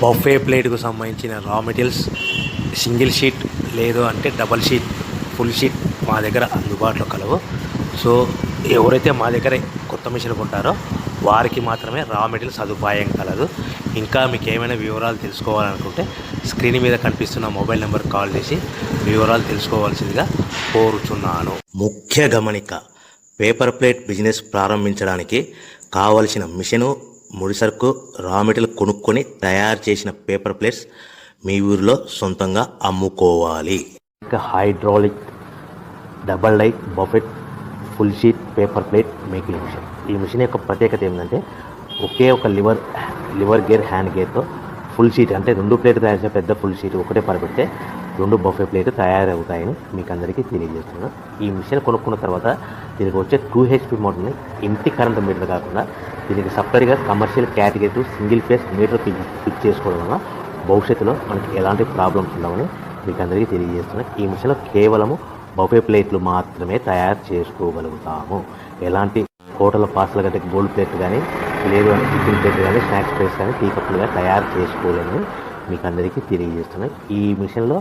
Buffet ప్లేట్కు సంబంధించిన రా materials single sheet లేదు అంటే డబల్ షీట్ ఫుల్ షీట్ మా దగ్గర అందుబాటులో కలవు. సో ఎవరైతే మా దగ్గర కొత్త మిషన్ కొంటారో వారికి మాత్రమే రా మెటీరియల్ సదుపాయం కలదు. ఇంకా మీకు ఏమైనా వివరాలు తెలుసుకోవాలనుకుంటే స్క్రీన్ మీద కనిపిస్తున్న మొబైల్ నెంబర్ కాల్ చేసి వివరాలు తెలుసుకోవాల్సిందిగా కోరుచున్నాను. ముఖ్య గమనిక: పేపర్ ప్లేట్ బిజినెస్ ప్రారంభించడానికి కావలసిన మిషను, ముడిసరుకు, రా మెటీరియల్ కొనుక్కొని తయారు చేసిన పేపర్ ప్లేట్స్ మీ ఊరిలో సొంతంగా అమ్ముకోవాలి. ఇంకా hydraulic, double die, buffet, full sheet paper plate making machine. ఈ మిషన్ యొక్క ప్రత్యేకత ఏంటంటే ఒకే ఒక లివర్ గేర్, హ్యాండ్ గేర్తో ఫుల్ షీట్ అంటే 2 ప్లేట్లు తయారు చేసే పెద్ద ఫుల్ షీట్ ఒకటే పరబెడితే 2 బఫే ప్లేట్ తయారవుతాయని మీకు అందరికీ తెలియజేస్తున్నాను. ఈ మిషన్ కొనుక్కున్న తర్వాత దీనికి వచ్చే 2 HP మోటార్ని ఇంటి కరెంట్ మీటర్ కాకుండా దీనికి సపరేట్గా commercial category single phase metre fix చేసుకోవడం వల్ల భవిష్యత్తులో మనకి ఎలాంటి ప్రాబ్లమ్స్ ఉండవని మీకు అందరికీ తెలియజేస్తున్నాను. ఈ మిషన్లో కేవలము బఫే ప్లేట్లు మాత్రమే తయారు చేసుకోగలుగుతాము. ఎలాంటి హోటల్ పార్సల్ గట్టే గోల్డ్ ప్లేట్ కానీ లేదు అంటే టిఫిన్ ప్లేట్ కానీ స్నాక్స్ ప్లేట్స్ కానీ టీ కప్పులుగా తయారు చేసుకోలేమని మీకు అందరికీ తెలియజేస్తున్నాను. ఈ మిషన్లో